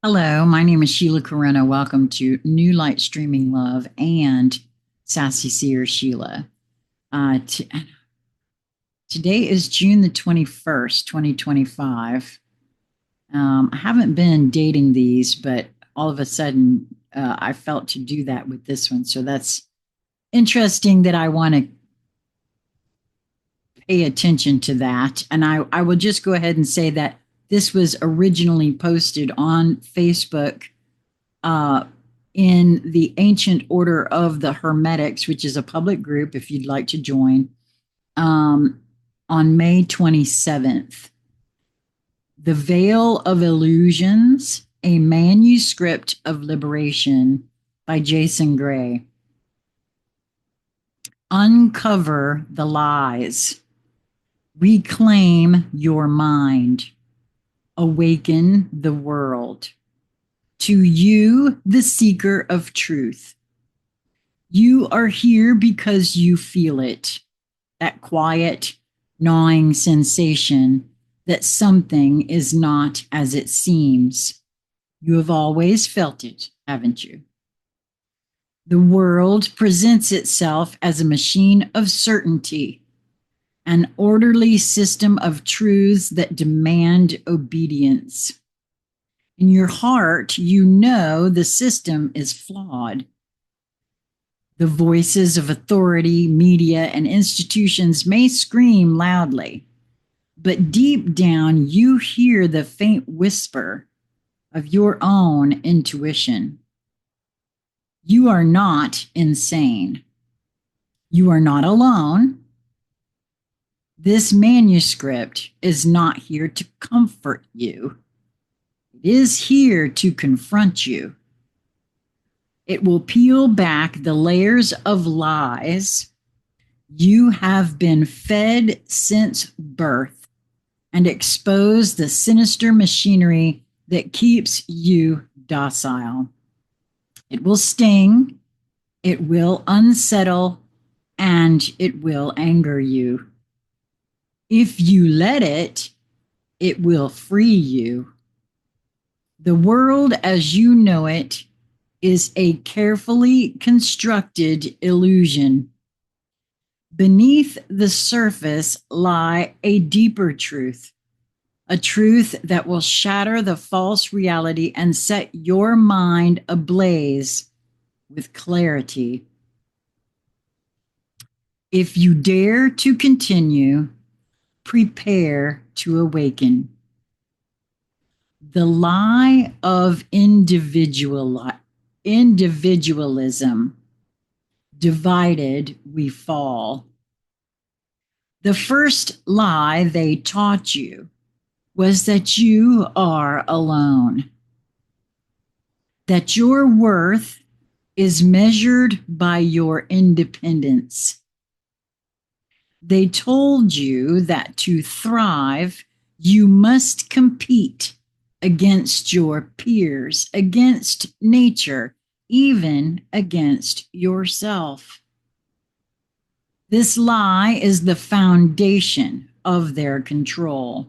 Hello, my name is Sheila Karuna. Welcome to New Light Streaming Love and Sassy Seer Sheila. Uh, t- Today is June the 21st, 2025. I haven't been dating these, but all of a sudden I felt to do that with this one. So that's interesting that I want to pay attention to that. And I will just go ahead and say that this was originally posted on Facebook uh, in the Ancient Order of the Hermetics, which is a public group if you'd like to join, um, on May 27th. The Veil of Illusions, a Manuscript of Liberation by Jason Gray. Uncover the lies. Reclaim your mind. Awaken the world. To you, the seeker of truth. You are here because you feel it, that quiet, gnawing sensation that something is not as it seems. You have always felt it, haven't you? The world presents itself as a machine of certainty, an orderly system of truths that demand obedience. In your heart, you know the system is flawed. The voices of authority, media, and institutions may scream loudly, but deep down you hear the faint whisper of your own intuition. You are not insane. You are not alone. This manuscript is not here to comfort you. It is here to confront you. It will peel back the layers of lies you have been fed since birth and expose the sinister machinery that keeps you docile. It will sting, it will unsettle, and it will anger you. If you let it, it will free you. The world as you know it is a carefully constructed illusion. Beneath the surface lie a deeper truth, a truth that will shatter the false reality and set your mind ablaze with clarity. If you dare to continue, prepare to awaken. The lie of individualism. Divided, we fall. The first lie they taught you was that you are alone, that your worth is measured by your independence. They told you that to thrive, you must compete against your peers, against nature, even against yourself. This lie is the foundation of their control.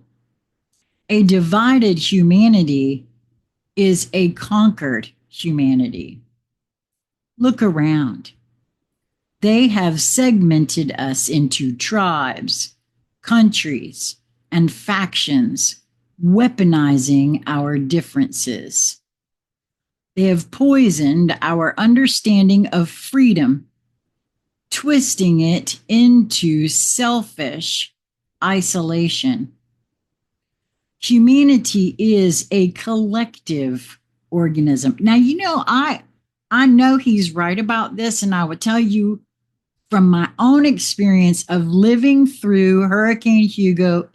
A divided humanity is a conquered humanity. Look around. They have segmented us into tribes, countries, and factions, weaponizing our differences. They have poisoned our understanding of freedom, twisting it into selfish isolation. Humanity is a collective organism. Now, I know he's right about this, and I would tell you from my own experience of living through Hurricane Hugo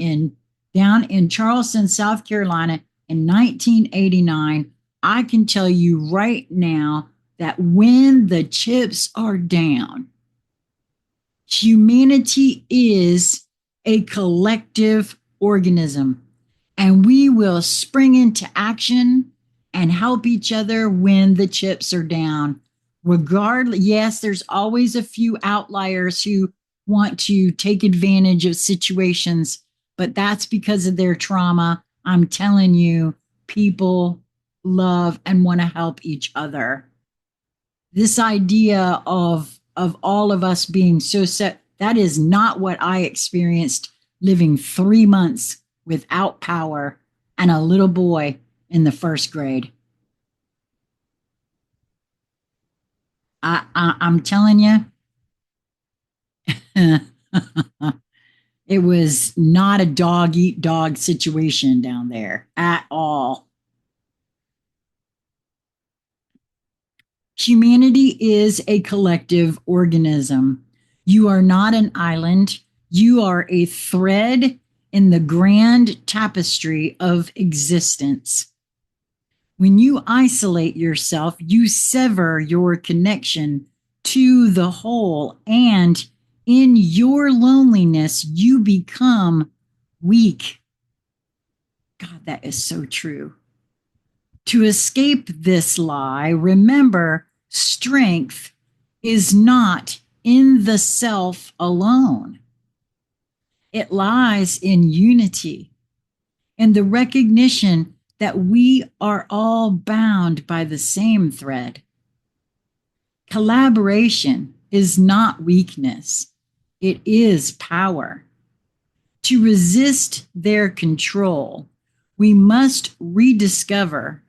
down in Charleston, South Carolina in 1989, I can tell you right now that when the chips are down, humanity is a collective organism, and we will spring into action and help each other when the chips are down. Regardless, yes, there's always a few outliers who want to take advantage of situations, but that's because of their trauma. I'm telling you, people love, and want to help each other. This idea of all of us being so set, that is not what I experienced living 3 months without power and a little boy in the first grade. I'm telling you, it was not a dog eat dog situation down there at all. Humanity is a collective organism. You are not an island. You are a thread in the grand tapestry of existence. When you isolate yourself, you sever your connection to the whole, and in your loneliness, you become weak. God, that is so true. To escape this lie, remember strength is not in the self alone. It lies in unity, in the recognition that we are all bound by the same thread. Collaboration is not weakness, it is power. To resist their control, we must rediscover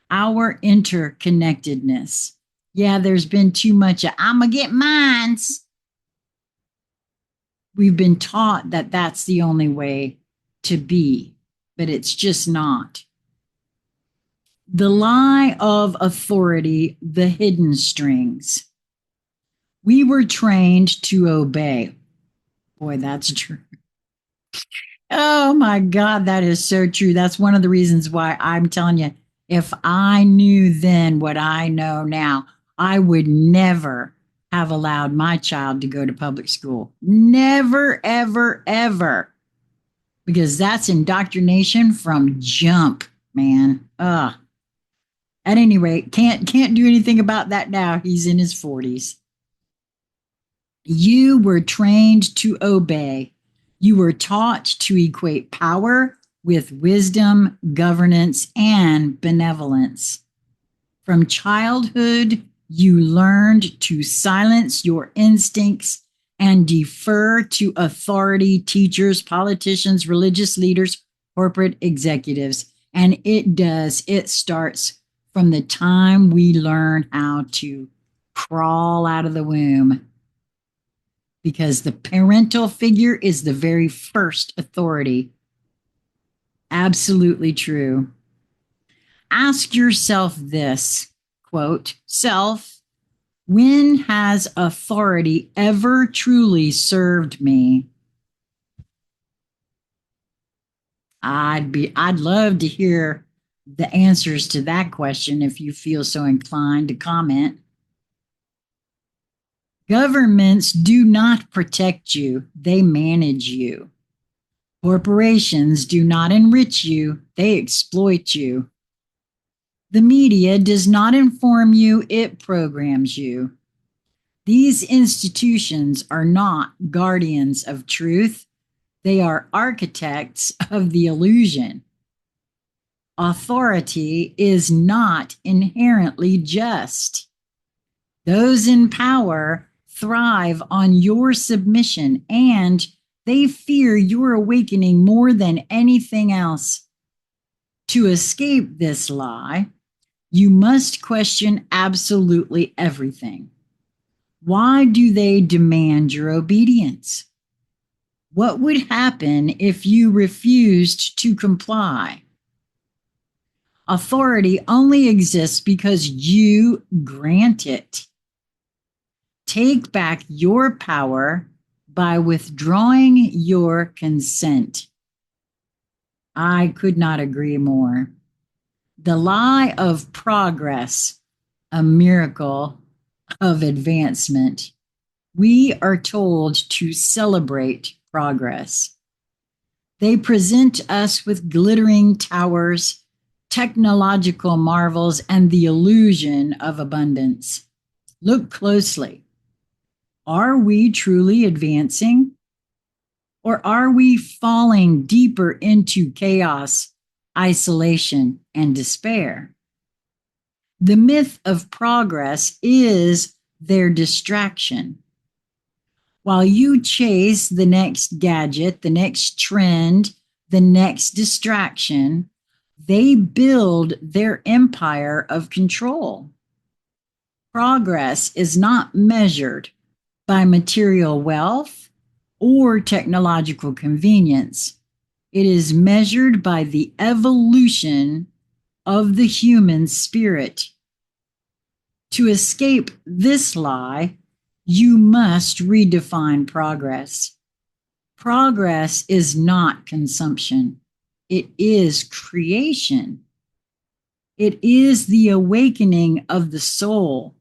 our interconnectedness. Yeah, there's been too much of, I'm going to get mines. We've been taught that that's the only way to be, but it's just not. The lie of authority, the hidden strings. We were trained to obey. Boy, that's true. Oh my God, that is so true. That's one of the reasons why I'm telling you, if I knew then what I know now, I would never have allowed my child to go to public school. Never, ever, ever. Because that's indoctrination from jump, man. Ugh. At any rate, can't do anything about that now. He's in his 40s. You were trained to obey. You were taught to equate power with wisdom, governance, and benevolence. From childhood, you learned to silence your instincts and defer to authority, teachers, politicians, religious leaders, corporate executives. And it starts from the time we learn how to crawl out of the womb, because the parental figure is the very first authority. Absolutely true. Ask yourself this, quote, self, when has authority ever truly served me? I'd love to hear the answers to that question if you feel so inclined to comment. Governments do not protect you, they manage you. Corporations do not enrich you, they exploit you. The media does not inform you, it programs you. These institutions are not guardians of truth, they are architects of the illusion. Authority is not inherently just. Those in power thrive on your submission, and they fear your awakening more than anything else. To escape this lie, you must question absolutely everything. Why do they demand your obedience? What would happen if you refused to comply? Authority only exists because you grant it. Take back your power by withdrawing your consent. I could not agree more. The lie of progress, a miracle of advancement. We are told to celebrate progress. They present us with glittering towers, technological marvels, and the illusion of abundance. Look closely. Are we truly advancing? Or are we falling deeper into chaos, isolation, and despair? The myth of progress is their distraction. While you chase the next gadget, the next trend, the next distraction, they build their empire of control. Progress is not measured by material wealth or technological convenience. It is measured by the evolution of the human spirit. To escape this lie, you must redefine progress. Progress is not consumption. It is creation. It is the awakening of the soul,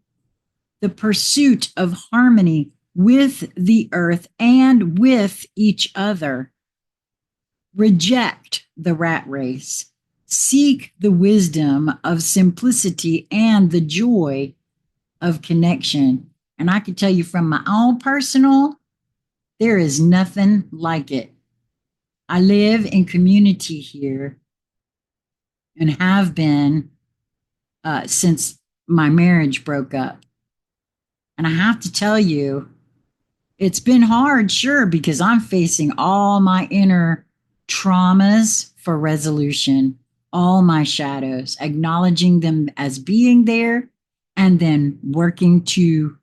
the pursuit of harmony with the earth and with each other. Reject the rat race. Seek the wisdom of simplicity and the joy of connection. And I can tell you from my own personal, there is nothing like it. I live in community here and have been since my marriage broke up. And I have to tell you, it's been hard, sure, because I'm facing all my inner traumas for resolution, all my shadows, acknowledging them as being there, and then working to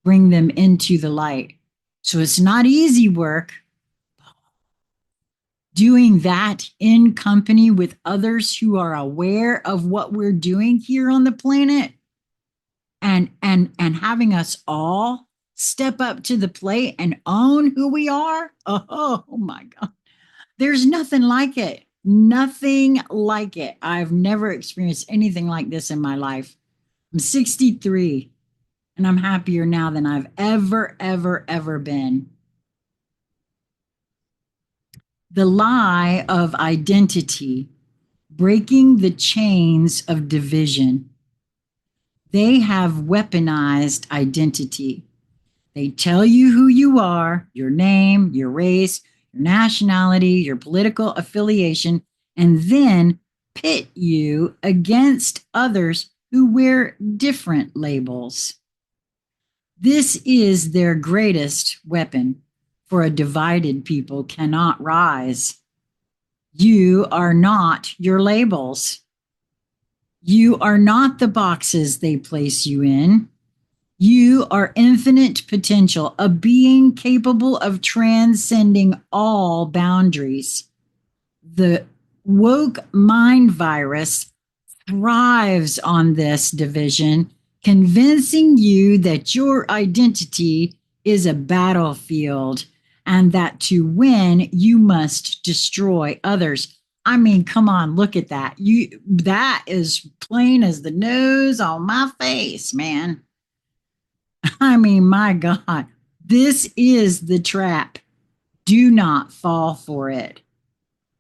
bring them into the light. So it's not easy work. Doing that in company with others who are aware of what we're doing here on the planet, and having us all step up to the plate and own who we are. Oh my God. There's nothing like it. Nothing like it. I've never experienced anything like this in my life. I'm 63 and I'm happier now than I've ever been. The lie of identity, breaking the chains of division. They have weaponized identity. They tell you who you are, your name, your race, your nationality, your political affiliation, and then pit you against others who wear different labels. This is their greatest weapon, for a divided people cannot rise. You are not your labels. You are not the boxes they place you in. You are infinite potential, a being capable of transcending all boundaries. The woke mind virus thrives on this division, convincing you that your identity is a battlefield and that to win, you must destroy others. I mean, come on, look at that. That is plain as the nose on my face, man. I mean, my God, this is the trap. Do not fall for it.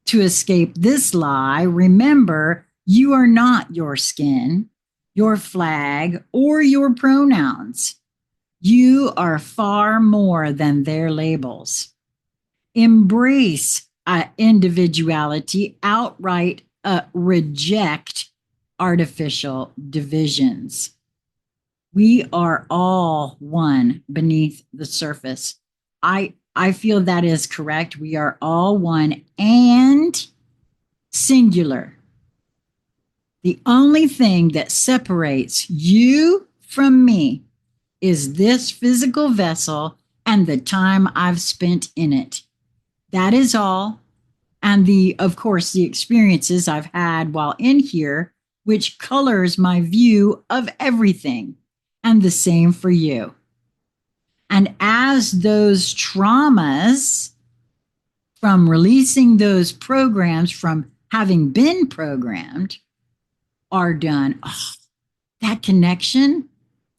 To escape this lie, remember you are not your skin, your flag, or your pronouns. You are far more than their labels. Embrace individuality, outright reject artificial divisions. We are all one beneath the surface. I feel that is correct. We are all one and singular. The only thing that separates you from me is this physical vessel and the time I've spent in it. That is all. And of course, the experiences I've had while in here, which colors my view of everything. And the same for you. And as those traumas from releasing those programs, from having been programmed, are done, oh, that connection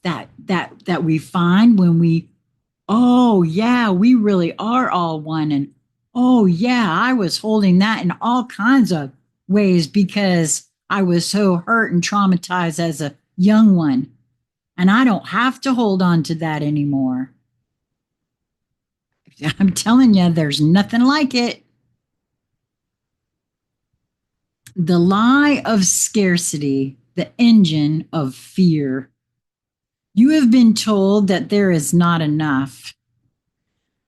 that we find when we, oh yeah, we really are all one. And oh yeah, I was holding that in all kinds of ways because I was so hurt and traumatized as a young one. And I don't have to hold on to that anymore. I'm telling you, there's nothing like it. The lie of scarcity the engine of fear. You have been told that there is not enough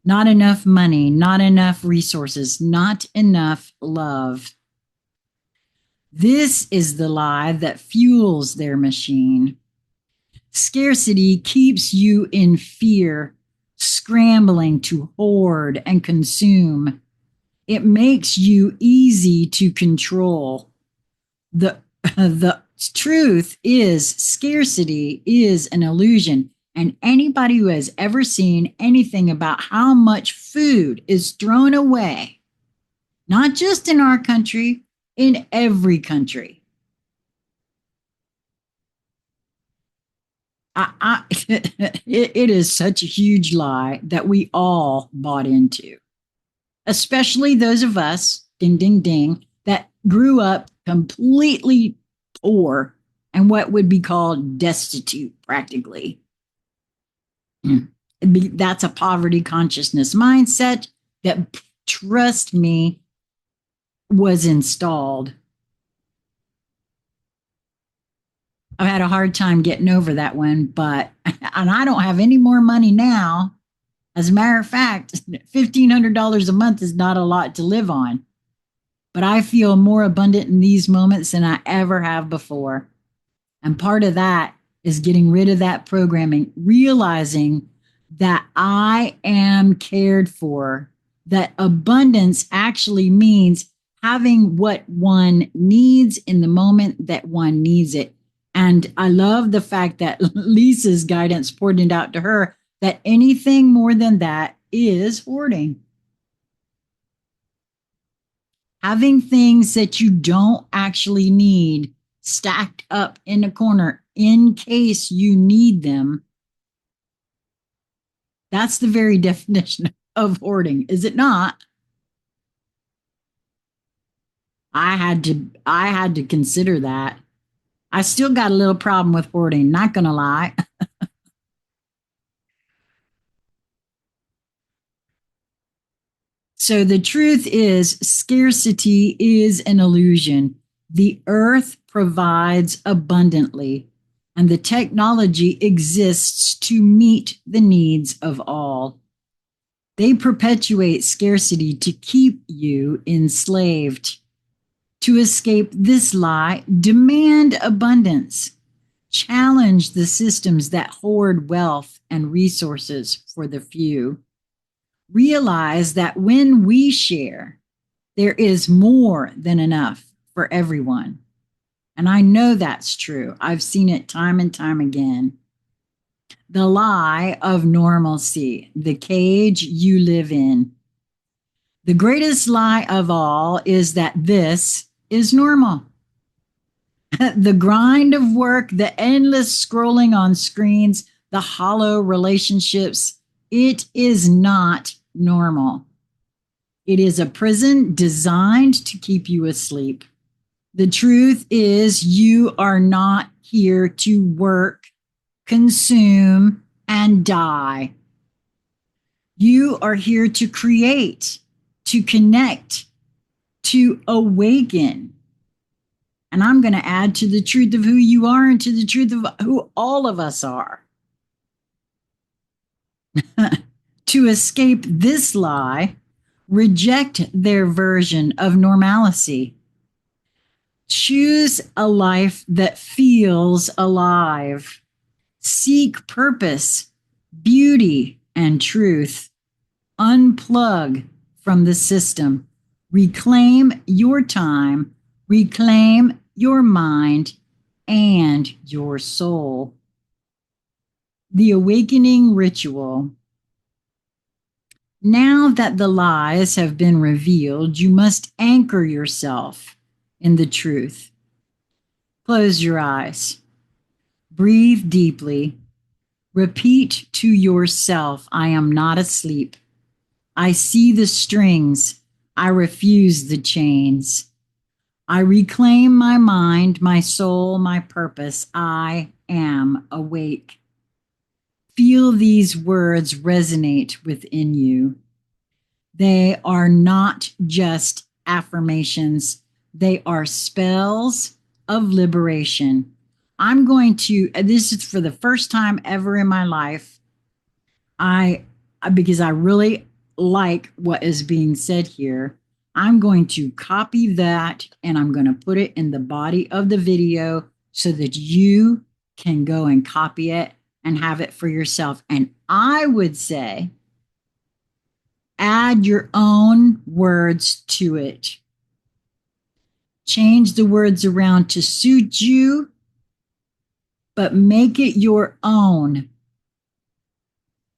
money, not enough resources, not enough love. This is the lie that fuels their machine. Scarcity keeps you in fear, scrambling to hoard and consume. It makes you easy to control. The truth is, scarcity is an illusion. And anybody who has ever seen anything about how much food is thrown away, not just in our country, in every country. It is such a huge lie that we all bought into, especially those of us, ding, ding, ding, that grew up completely poor and what would be called destitute practically. That's a poverty consciousness mindset that, trust me, was installed. I've had a hard time getting over that one, and I don't have any more money now. As a matter of fact, $1,500 a month is not a lot to live on. But I feel more abundant in these moments than I ever have before. And part of that is getting rid of that programming, realizing that I am cared for, that abundance actually means having what one needs in the moment that one needs it. And I love the fact that Lisa's guidance pointed out to her that anything more than that is hoarding. Having things that you don't actually need stacked up in a corner in case you need them. That's the very definition of hoarding, is it not? I had to consider that. I still got a little problem with hoarding, not gonna lie. So the truth is, scarcity is an illusion. The earth provides abundantly, and the technology exists to meet the needs of all. They perpetuate scarcity to keep you enslaved. To escape this lie, demand abundance. Challenge the systems that hoard wealth and resources for the few. Realize that when we share, there is more than enough for everyone. And I know that's true. I've seen it time and time again. The lie of normalcy, the cage you live in. The greatest lie of all is that this is normal. The grind of work, the endless scrolling on screens, the hollow relationships, it is not normal. It is a prison designed to keep you asleep. The truth is, you are not here to work, consume, and die. You are here to create, to connect, to awaken. And I'm going to add to the truth of who you are and to the truth of who all of us are. To escape this lie, reject their version of normalcy. Choose a life that feels alive. Seek purpose, beauty, and truth. Unplug from the system. Reclaim your time. Reclaim your mind and your soul. The awakening ritual. Now that the lies have been revealed, you must anchor yourself in the truth. Close your eyes. Breathe deeply. Repeat to yourself, I am not asleep. I see the strings. I refuse the chains. I reclaim my mind, my soul, my purpose. I am awake. Feel these words resonate within you. They are not just affirmations. They are spells of liberation, I'm going to, this is for the first time ever in my life, I, because I really like what is being said here, I'm going to copy that and I'm going to put it in the body of the video so that you can go and copy it and have it for yourself. And I would say, add your own words to it. Change the words around to suit you, but make it your own.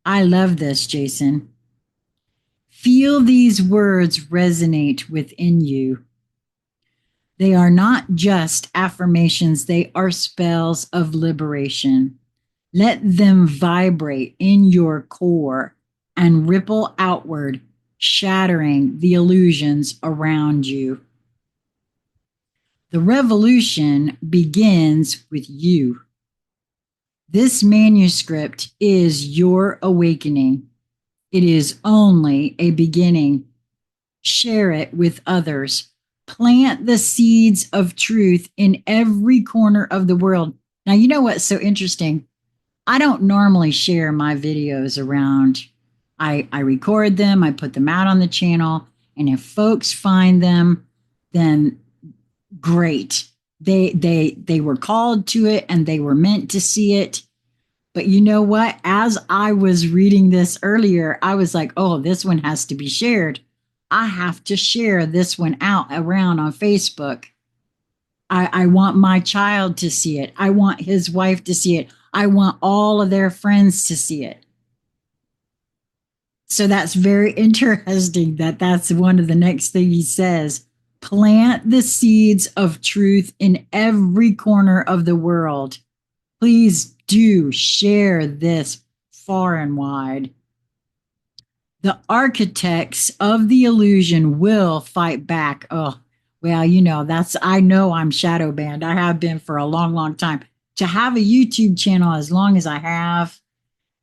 I love this, Jason. Feel these words resonate within you. They are not just affirmations, they are spells of liberation. Let them vibrate in your core and ripple outward, shattering the illusions around you. The revolution begins with you. This manuscript is your awakening. It is only a beginning. Share it with others. Plant the seeds of truth in every corner of the world. Now, you know what's so interesting? I don't normally share my videos around. I record them, I put them out on the channel, and if folks find them, then great. They were called to it and they were meant to see it. But you know what? As I was reading this earlier, I was like, oh, this one has to be shared. I have to share this one out around on Facebook. I want my child to see it. I want his wife to see it. I want all of their friends to see it. So that's very interesting that that's one of the next thing he says. Plant the seeds of truth in every corner of the world. Please do share this far and wide. The architects of the illusion will fight back. Oh, well, you know, I know I'm shadow banned. I have been for a long, long time. To have a YouTube channel as long as I have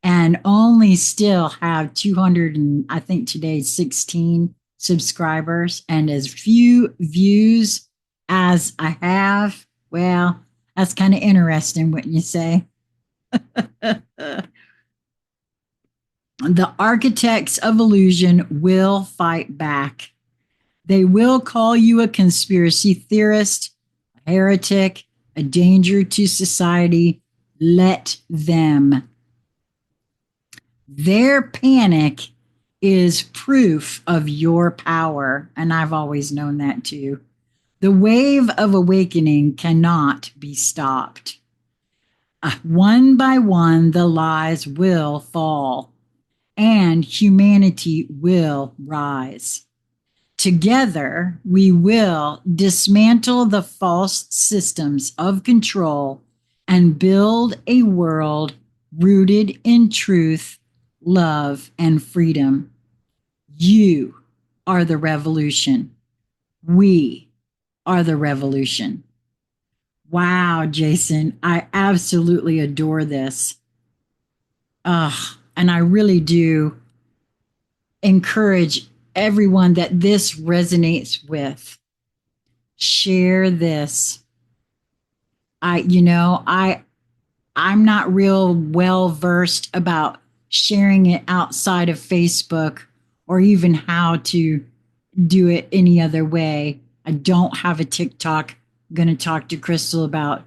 and only still have 200 and I think today 16 subscribers and as few views as I have, well, that's kind of interesting, wouldn't you say? The architects of illusion will fight back. They will call you a conspiracy theorist, a heretic, a danger to society. Let them. Their panic is proof of your power. And I've always known that too. The wave of awakening cannot be stopped. One by one, the lies will fall and humanity will rise. Together, we will dismantle the false systems of control and build a world rooted in truth, love, and freedom. You are the revolution. We are the revolution. Wow, Jason, I absolutely adore this. And I really do encourage everyone that this resonates with. Share this. I'm not real well versed about sharing it outside of Facebook or even how to do it any other way. I don't have a TikTok. I'm going to talk to Crystal about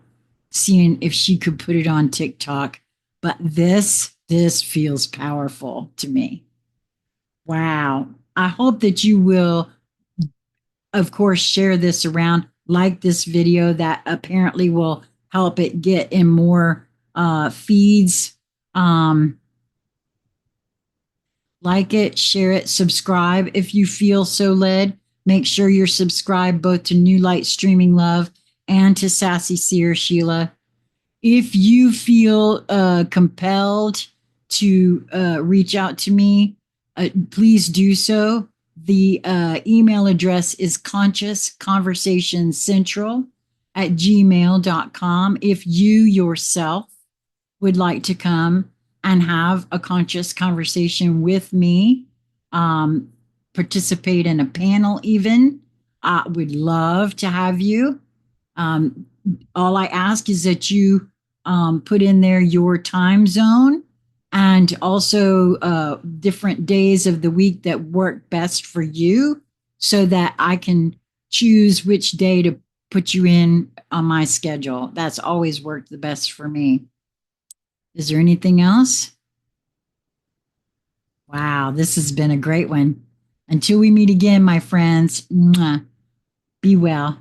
seeing if she could put it on TikTok. But this feels powerful to me. Wow. I hope that you will, of course, share this around, like this video that apparently will help it get in more feeds. Like it, share it, subscribe if you feel so led. Make sure you're subscribed both to New Light Streaming Love and to Sassy Seer Sheila. If you feel compelled to reach out to me, please do so. The email address is consciousconversationscentral@gmail.com. If you yourself would like to come and have a conscious conversation with me, participate in a panel even, I would love to have you. all I ask is that you put in there your time zone and also different days of the week that work best for you so that I can choose which day to put you in on my schedule. That's always worked the best for me. Is there anything else? Wow, this has been a great one. Until we meet again, my friends, mwah, be well.